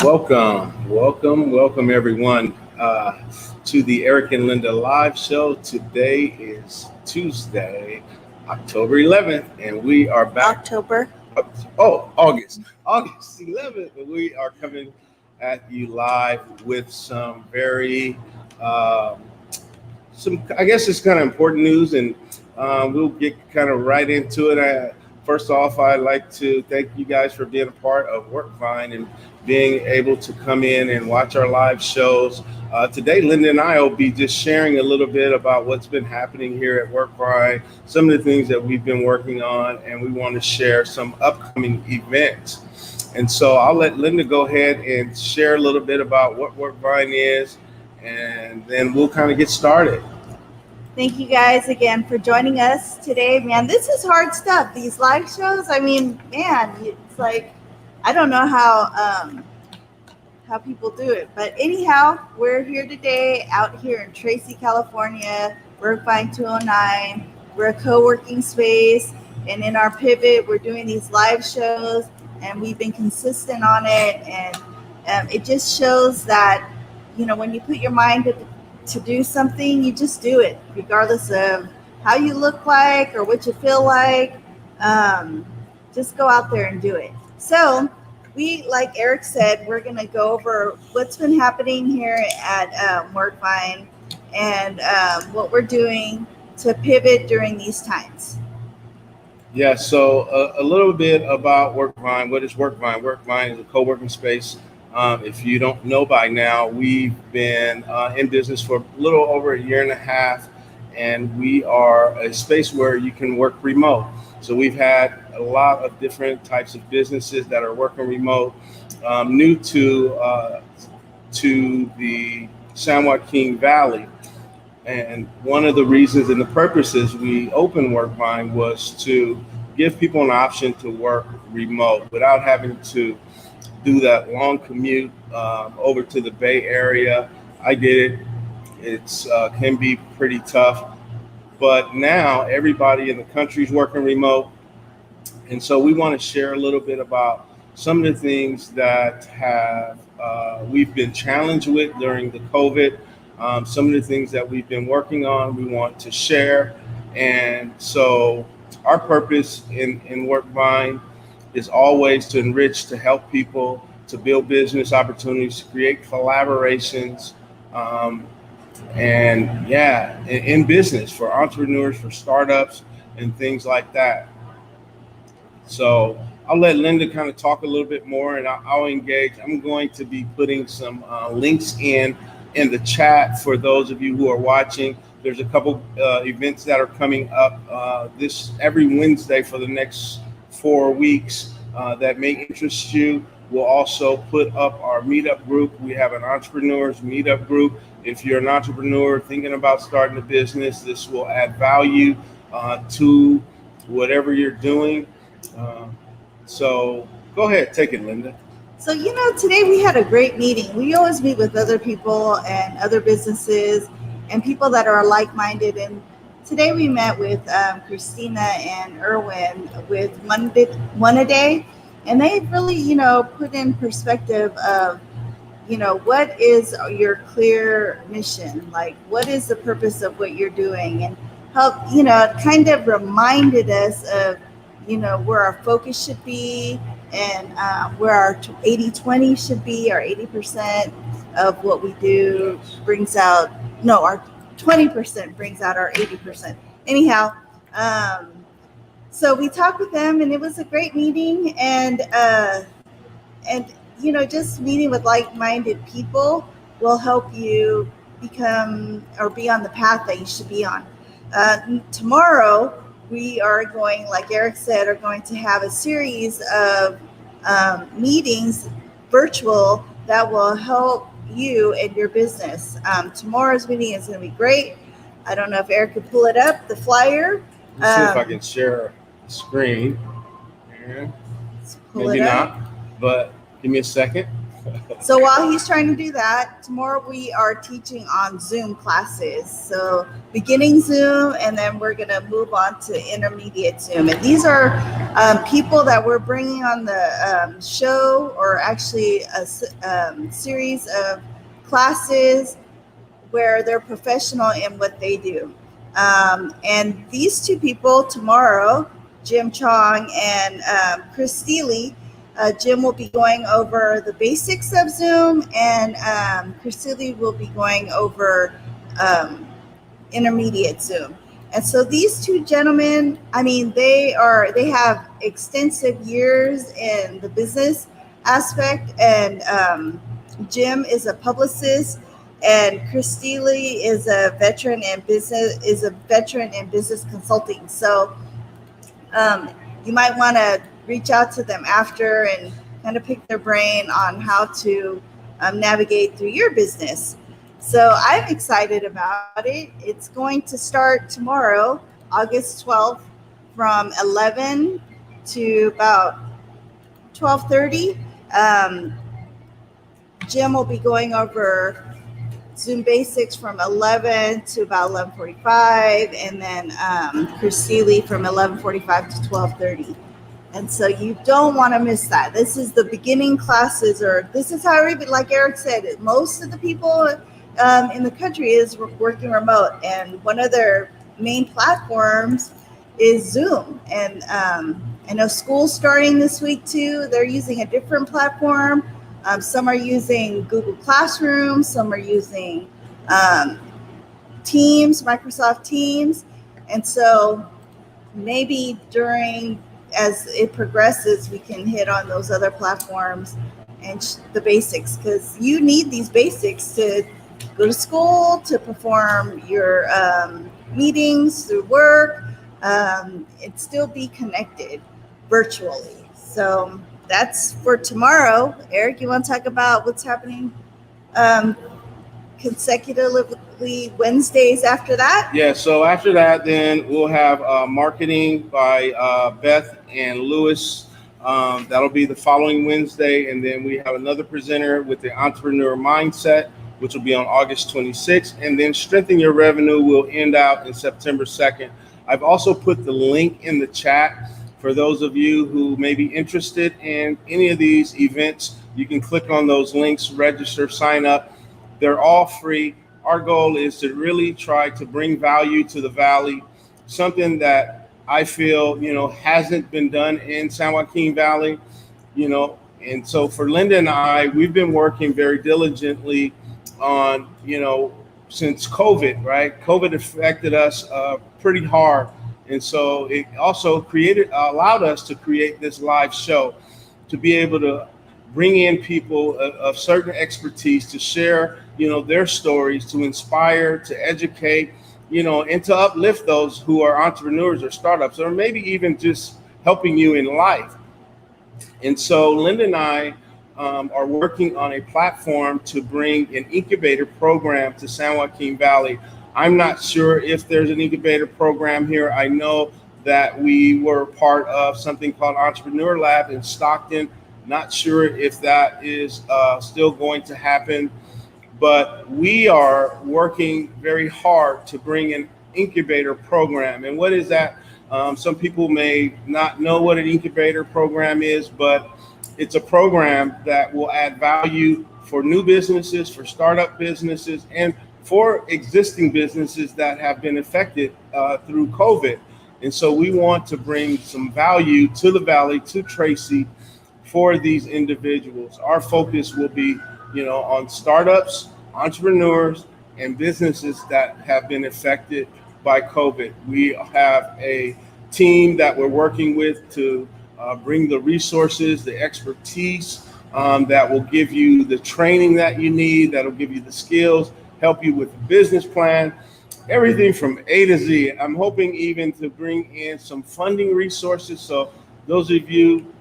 Welcome everyone to the Eric and Linda live show. Today is Tuesday, October 11th, and we are back. October. August 11th, and we are coming at you live with some very, um I guess it's kind of important news, and we'll get kind of right into it. First off, I'd like to thank you guys for being a part of WorkVine and being able to come in and watch our live shows. Today, Linda and I will be just sharing a little bit about what's been happening here at WorkVine, some of the things that we've been working on, and we want to share some upcoming events. And so I'll let Linda go ahead and share a little bit about what WorkVine is, and then we'll kind of get started. Thank you guys again for joining us today. Man, this is hard stuff. These live shows, I mean, man, it's like, I don't know how people do it. But anyhow, we're here today out here in Tracy, California, WorkVine209. We're a co-working space. And in our pivot, we're doing these live shows, and we've been consistent on it. And it just shows that, when you put your mind to do something, you just do it, regardless of how you look like or what you feel like. Just go out there and do it. So like Eric said, we're going to go over what's been happening here at WorkVine and what we're doing to pivot during these times. Yeah, so a little bit about WorkVine. What is WorkVine? WorkVine is a co-working space. If you don't know by now, we've been in business for a little over a year and a half, and we are a space where you can work remote. So we've had a lot of different types of businesses that are working remote. New to the San Joaquin Valley. And one of the reasons and the purposes we opened WorkVine was to give people an option to work remote without having to do that long commute over to the Bay Area. I did it. It's can be pretty tough, but now everybody in the country is working remote, and so we want to share a little bit about some of the things that have we've been challenged with during the COVID. Some of the things that we've been working on, we want to share, and so our purpose in WorkVine is always to enrich, to help people, to build business opportunities, to create collaborations, in business for entrepreneurs, for startups, and things like that. So I'll let Linda kind of talk a little bit more, and I'll engage. I'm going to be putting some links in the chat for those of you who are watching. There's a couple events that are coming up this every Wednesday for the next 4 weeks that may interest you. We'll also put up our meetup group. We have an entrepreneurs meetup group. If you're an entrepreneur thinking about starting a business, this will add value to whatever you're doing. So go ahead, take it, Linda. So, today we had a great meeting. We always meet with other people and other businesses and people that are like-minded. And today we met with Christina and Erwin with one a day. And they really, put in perspective of, what is your clear mission? Like, what is the purpose of what you're doing? And help, kind of reminded us of, where our focus should be and where our 80-20 should be. Our 80% of what we do brings out, our 20% brings out our 80%. Anyhow, so we talked with them, and it was a great meeting, and just meeting with like-minded people will help you become or be on the path that you should be on. Tomorrow, we are going, like Eric said, are going to have a series of meetings, virtual, that will help you and your business. Tomorrow's meeting is going to be great. I don't know if Eric could pull it up, the flyer. Let's see if I can share the screen. Maybe not, but give me a second. So while he's trying to do that, tomorrow we are teaching on Zoom classes. So beginning Zoom, and then we're going to move on to intermediate Zoom. And these are people that we're bringing on the show, or actually a series of classes where they're professional in what they do. And these two people tomorrow, Jim Chong and Chris Steele, Jim will be going over the basics of Zoom, and Chris Steele will be going over intermediate Zoom. And so these two gentlemen, I mean, they have extensive years in the business aspect, and Jim is a publicist, and Chris Steele is a veteran in business consulting. So you might want to reach out to them after and kind of pick their brain on how to navigate through your business. So I'm excited about it. It's going to start tomorrow, August 12th, from 11 to about 12:30. Jim will be going over Zoom basics from 11 to about 11:45, and then Chris Steele from 11:45 to 12:30. And so you don't want to miss that. This is the beginning classes, or this is how everybody, like Eric said, most of the people in the country is working remote, and one of their main platforms is Zoom. And I know school's starting this week too. They're using a different platform. Some are using Google Classroom, some are using Teams, Microsoft Teams. And so maybe as it progresses, we can hit on those other platforms and the basics, because you need these basics to go to school, to perform your meetings through work, and still be connected virtually. So that's for tomorrow. Eric, you want to talk about what's happening consecutively Wednesdays after that? Yeah, so after that, then we'll have marketing by Beth and Lewis. That'll be the following Wednesday. And then we have another presenter with the entrepreneur mindset, which will be on August 26th. And then strengthen your revenue will end out in September 2nd. I've also put the link in the chat for those of you who may be interested in any of these events. You can click on those links, register, sign up. They're all free. Our goal is to really try to bring value to the Valley, something that I feel, hasn't been done in San Joaquin Valley, and so for Linda and I, we've been working very diligently on, since COVID, right? COVID affected us pretty hard. And so it also allowed us to create this live show, to be able to bring in people of certain expertise to share, their stories, to inspire, to educate, and to uplift those who are entrepreneurs or startups, or maybe even just helping you in life. And so Linda and I are working on a platform to bring an incubator program to San Joaquin Valley. I'm not sure if there's an incubator program here. I know that we were part of something called Entrepreneur Lab in Stockton. Not sure if that is still going to happen, but we are working very hard to bring an incubator program. And what is that? Some people may not know what an incubator program is, but it's a program that will add value for new businesses, for startup businesses, and for existing businesses that have been affected through COVID. And so we want to bring some value to the Valley, to Tracy, for these individuals. Our focus will be, on startups, entrepreneurs, and businesses that have been affected by COVID. We have a team that we're working with to bring the resources, the expertise that will give you the training that you need, that will give you the skills, help you with the business plan, everything from A to Z. I'm hoping even to bring in some funding resources. So those of you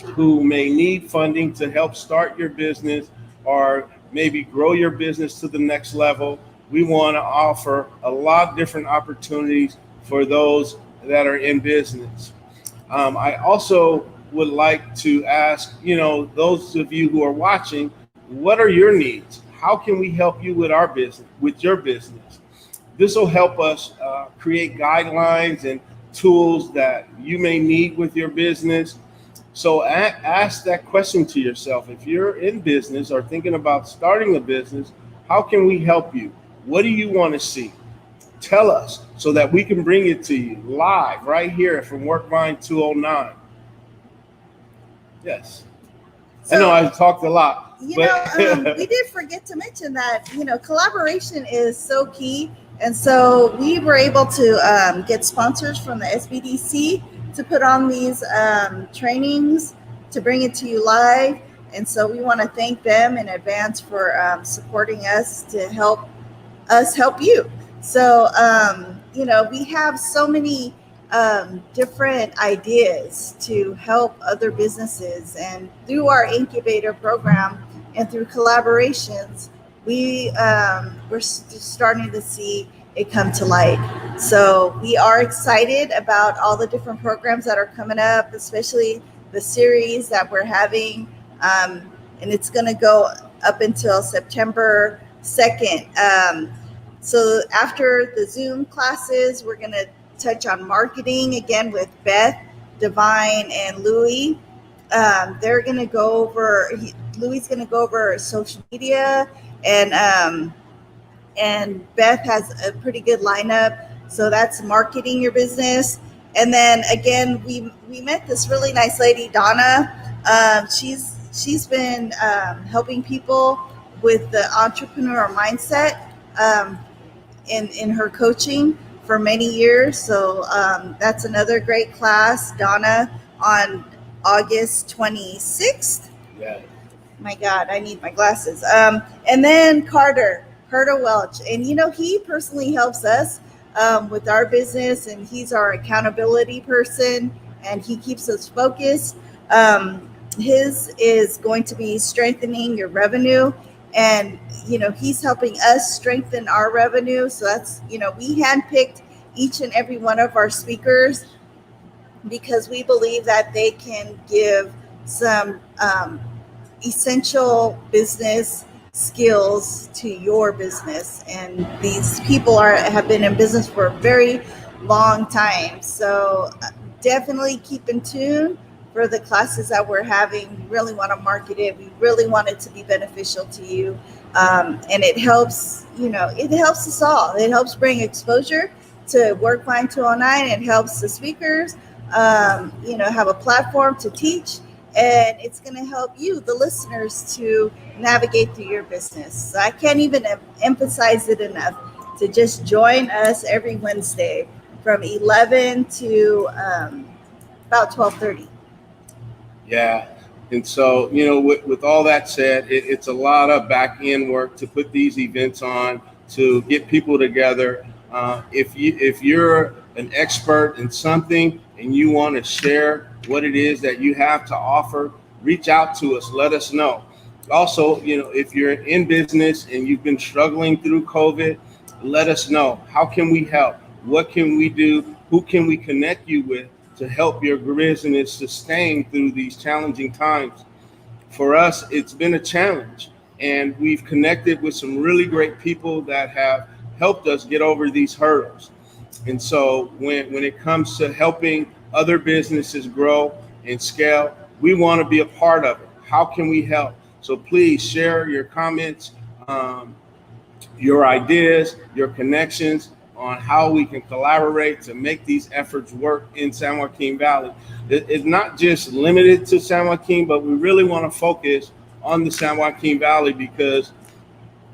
who may need funding to help start your business or maybe grow your business to the next level, we want to offer a lot of different opportunities for those that are in business. I also would like to ask, those of you who are watching, what are your needs? How can we help you with our business, with your business? This will help us create guidelines and tools that you may need with your business. So ask that question to yourself. If you're in business or thinking about starting a business, how can we help you? What do you want to see? Tell us so that we can bring it to you live right here from WorkVine209. Yes. I know I talked a lot. We did forget to mention that, collaboration is so key. And so we were able to get sponsors from the SBDC to put on these trainings to bring it to you live. And so we want to thank them in advance for supporting us to help us help you. So, we have so many different ideas to help other businesses, and through our incubator program and through collaborations, we're starting to see it come to light. So we are excited about all the different programs that are coming up, especially the series that we're having, and it's going to go up until September 2nd. So after the Zoom classes, we're going to touch on marketing again with Beth, Divine, and Louie. They're going to go over, Louie's going to go over social media, and Beth has a pretty good lineup. So that's marketing your business. And then again, we met this really nice lady, Donna. She's been helping people with the entrepreneur mindset in her coaching for many years. So that's another great class, Donna, on August 26th. Yeah. My God, I need my glasses. And then Carter Welch. And, he personally helps us with our business, and he's our accountability person, and he keeps us focused. His is going to be strengthening your revenue. And, he's helping us strengthen our revenue. So that's, we handpicked each and every one of our speakers because we believe that they can give some essential business skills to your business. And these people have been in business for a very long time. So definitely keep in tune for the classes that we're having. We really want to market it. We really want it to be beneficial to you. And it helps, it helps us all. It helps bring exposure to WorkVine209. It helps the speakers, have a platform to teach. And it's going to help you, the listeners, to navigate through your business. So I can't even emphasize it enough to just join us every Wednesday from 11 to about 12:30. Yeah. And so, with all that said, it's a lot of back end work to put these events on, to get people together. If you're an expert in something and you want to share what it is that you have to offer, reach out to us, let us know. Also, if you're in business and you've been struggling through COVID, let us know. How can we help? What can we do? Who can we connect you with to help your business sustain through these challenging times? For us, it's been a challenge, and we've connected with some really great people that have helped us get over these hurdles. And so when it comes to helping other businesses grow and scale, we want to be a part of it. How can we help? So please share your comments, your ideas, your connections on how we can collaborate to make these efforts work in San Joaquin Valley. It's not just limited to San Joaquin, but we really want to focus on the San Joaquin Valley, because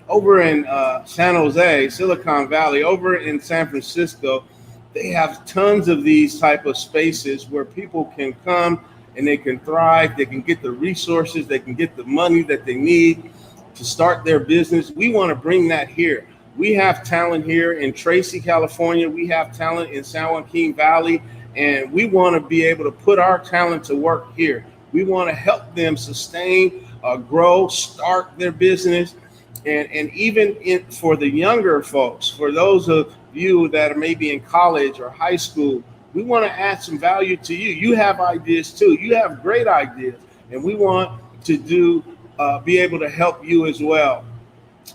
over in San Jose, Silicon Valley, over in San Francisco, they have tons of these type of spaces where people can come and they can thrive. They can get the resources, they can get the money that they need to start their business. We want to bring that here. We have talent here in Tracy, California. We have talent in San Joaquin Valley, and we want to be able to put our talent to work here. We want to help them sustain, grow, start their business. And even for the younger folks, for those of you that are maybe in college or high school, We want to add some value to you. You have ideas too. You have great ideas, and we want to be able to help you as well.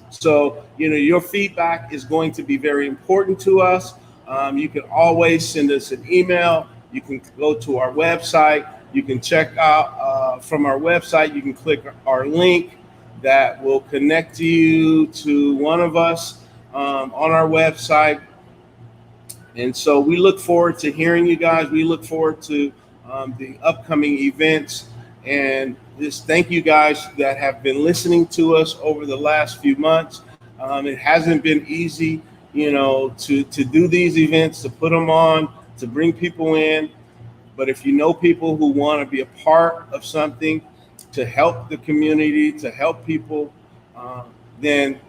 So, your feedback is going to be very important to us. You can always send us an email. You can go to our website. You can check out from our website. You can click our link that will connect you to one of us on our website. And so we look forward to hearing you guys. We look forward to the upcoming events. And just thank you guys that have been listening to us over the last few months. It hasn't been easy, to do these events, to put them on, to bring people in. But if you know people who want to be a part of something, to help the community, to help people, then,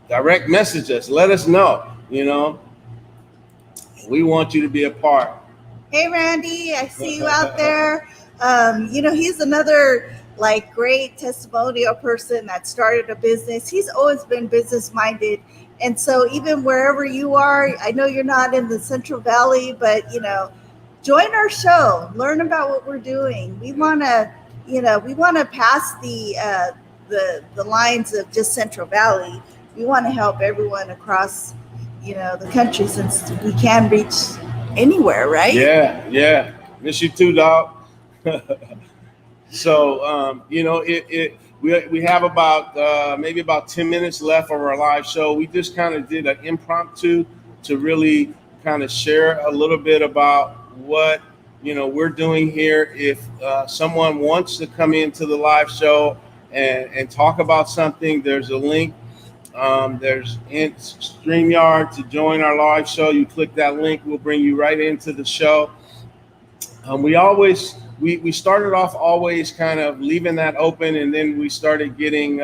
direct message us. Let us know, we want you to be a part. Hey, Randy, I see you out there. He's another great testimonial person that started a business. He's always been business minded. And so even wherever you are, I know you're not in the Central Valley, but, join our show, learn about what we're doing. We want to pass the lines of just Central Valley. We want to help everyone across, the country, since we can reach anywhere, right? Yeah. Miss you too, dog. So, we have about maybe about 10 minutes left of our live show. We just kind of did an impromptu to really kind of share a little bit about what we're doing here. If someone wants to come into the live show and talk about something, there's a link. There's in StreamYard to join our live show. You click that link, we'll bring you right into the show. We started off always kind of leaving that open, and then we started getting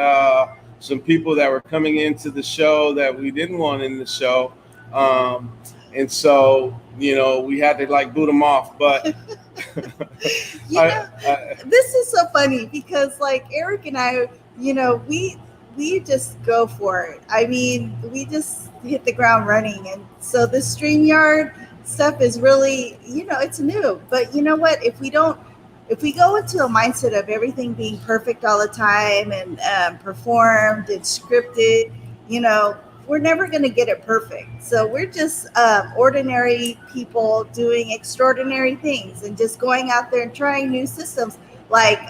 some people that were coming into the show that we didn't want in the show. And so, we had to boot them off. But this is so funny because Eric and I, we just go for it. I mean, we just hit the ground running. And so the StreamYard stuff is really, it's new. But you know what? If we go into a mindset of everything being perfect all the time and performed and scripted, we're never going to get it perfect. So we're just ordinary people doing extraordinary things and just going out there and trying new systems like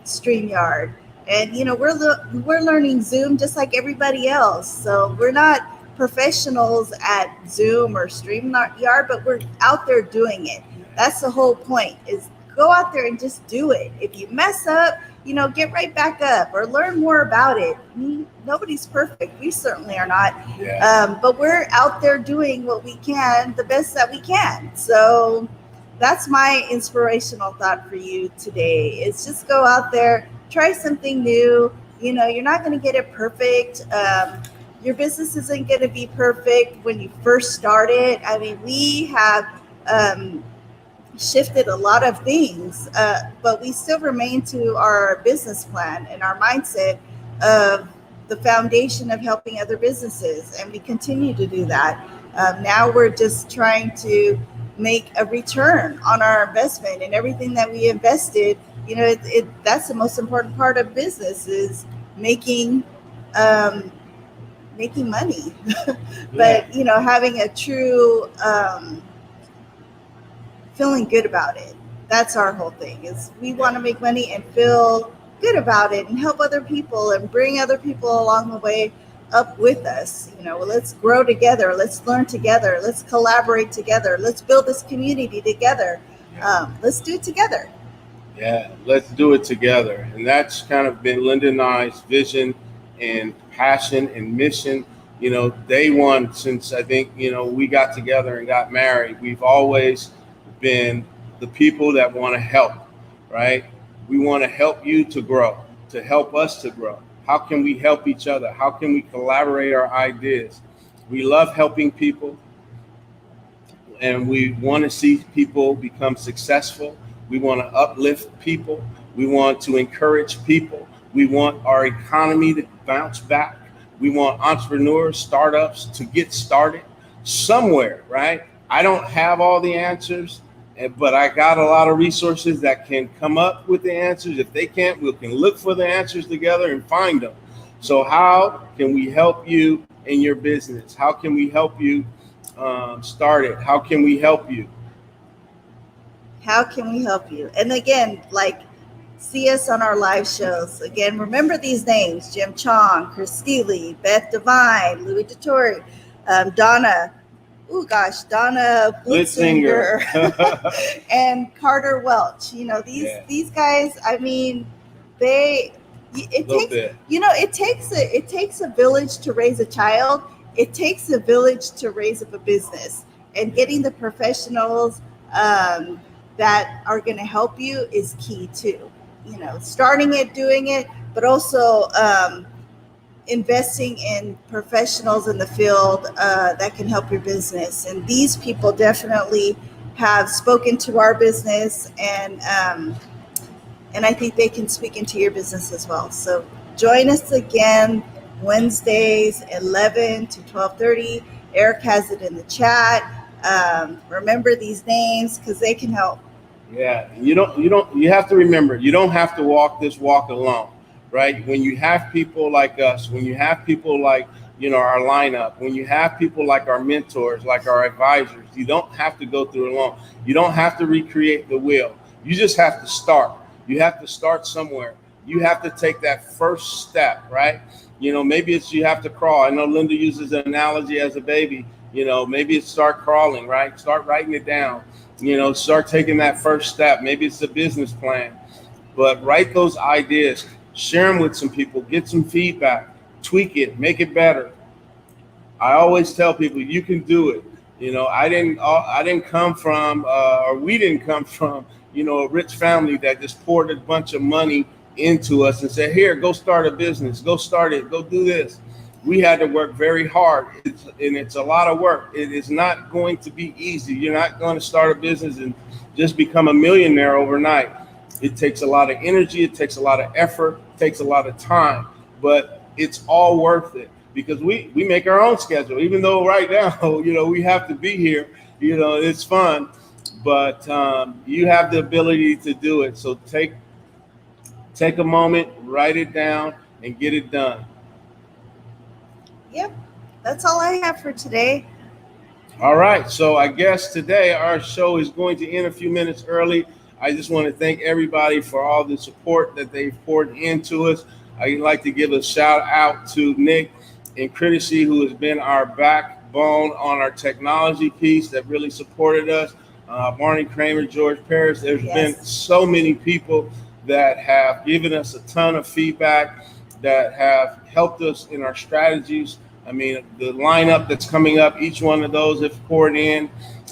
StreamYard. And, we're learning Zoom just like everybody else. So we're not professionals at Zoom or StreamYard, but we're out there doing it. That's the whole point, is go out there and just do it. If you mess up, get right back up or learn more about it. Nobody's perfect. We certainly are not. Yeah. But we're out there doing what we can, the best that we can. So that's my inspirational thought for you today, is just go out there, try something new. You're not going to get it perfect. Your business isn't going to be perfect when you first start it. I mean, we have shifted a lot of things, but we still remain to our business plan and our mindset of the foundation of helping other businesses, and we continue to do that. Now we're just trying to make a return on our investment, and everything that we invested, that's the most important part of business, is making money. But having a true feeling good about it. That's our whole thing, is we want to make money and feel good about it and help other people and bring other people along the way up with us. Let's grow together. Let's learn together. Let's collaborate together. Let's build this community together. Let's do it together. Yeah, let's do it together. And that's kind of been Linda and I's vision and passion and mission. Day one, since I think, we got together and got married, we've always been the people that want to help, right? We want to help you to grow, to help us to grow. How can we help each other? How can we collaborate our ideas? We love helping people, and we want to see people become successful. We want to uplift people. We want to encourage people. We want our economy to bounce back. We want entrepreneurs, startups to get started somewhere, right? I don't have all the answers, but I got a lot of resources that can come up with the answers. If they can't, we can look for the answers together and find them. So how can we help you in your business? How can we help you start it? How can we help you? How can we help you? And again, like, see us on our live shows. Again, remember these names: Jim Chong, Chris Steele, Beth Devine, Louis DeTore, Donna, Donna Blitzinger. Blitzinger, and Carter Welch. These guys, I mean, it takes, it takes a village to raise a child. It takes a village to raise up a business, and getting the professionals that are going to help you is key too. Starting it, doing it, but also investing in professionals in the field that can help your business. And these people definitely have spoken to our business, and I think they can speak into your business as well. So join us again Wednesdays, 11 to 12:30. Eric has it in the chat. Remember these names because they can help. Yeah, you have to remember, you don't have to walk this walk alone, right? When you have people like us, when you have people like, our lineup, when you have people like our mentors, like our advisors, you don't have to go through it alone. You don't have to recreate the wheel. You just have to start. You have to start somewhere. You have to take that first step, right? Maybe it's you have to crawl. I know Linda uses an analogy as a baby. Maybe it's start crawling, right? Start writing it down. Start taking that first step. Maybe it's a business plan, but write those ideas, share them with some people, get some feedback, tweak it, make it better. I always tell people you can do it. I didn't come from, or we didn't come from, a rich family that just poured a bunch of money into us and said, here, go start a business, go start it, go do this. We had to work very hard, and it's a lot of work. It is not going to be easy. You're not going to start a business and just become a millionaire overnight. It takes a lot of energy. It takes a lot of effort. It takes a lot of time, but it's all worth it because we make our own schedule. Even though right now, we have to be here, it's fun, but you have the ability to do it. So take a moment, write it down, and get it done. Yep, that's all I have for today. All right, so I guess today our show is going to end a few minutes early. I just want to thank everybody for all the support that they've poured into us. I'd like to give a shout out to Nick and Critici, who has been our backbone on our technology piece that really supported us. Barney Kramer, George Paris. There's been so many people that have given us a ton of feedback, that have helped us in our strategies. I mean, the lineup that's coming up, each one of those have poured in.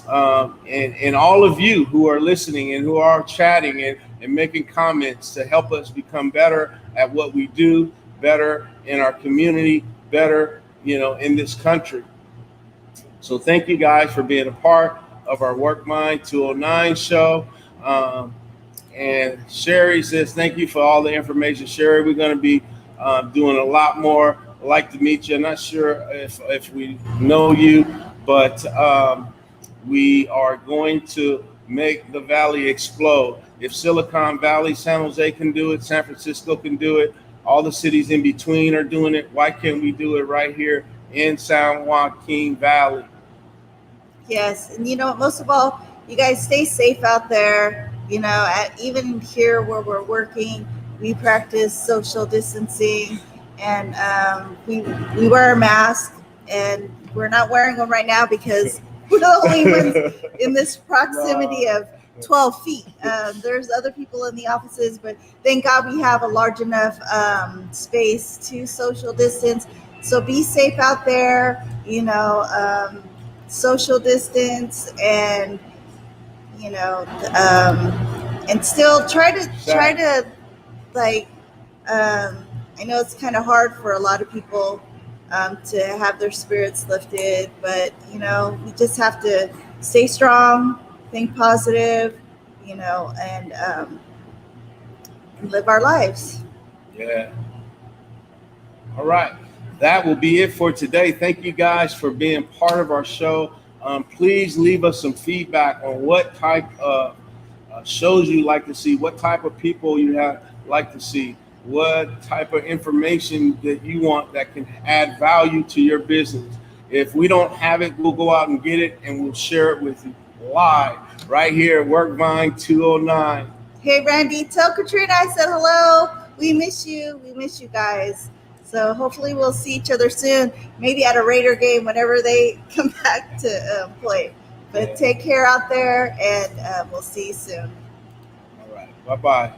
And all of you who are listening and who are chatting and making comments to help us become better at what we do, better in our community, better, in this country. So thank you guys for being a part of our WorkVine209 show. And Sherry says, thank you for all the information. Sherry, we're going to be doing a lot more. I'd like to meet you. I'm not sure if we know you, but we are going to make the Valley explode. If Silicon Valley, San Jose can do it, San Francisco can do it, all the cities in between are doing it, why can't we do it right here in San Joaquin Valley? Yes, and most of all, you guys stay safe out there. Even here where we're working, we practice social distancing, and we wear a mask, and we're not wearing one right now because we're the only ones in this proximity of 12 feet. There's other people in the offices, but thank God we have a large enough space to social distance. So be safe out there, social distance, and and still try to like, I know it's kind of hard for a lot of people to have their spirits lifted, but we just have to stay strong, think positive, and live our lives. Yeah. All right. That will be it for today. Thank you guys for being part of our show. Please leave us some feedback on what type of shows you like to see, what type of people you like to see, what type of information that you want that can add value to your business. If we don't have it, we'll go out and get it and we'll share it with you live right here at WorkVine209. Hey, Randy, tell Katrina I said hello. We miss you. We miss you guys. So hopefully we'll see each other soon, maybe at a Raider game whenever they come back to play. But take care out there, and we'll see you soon. All right. Bye-bye.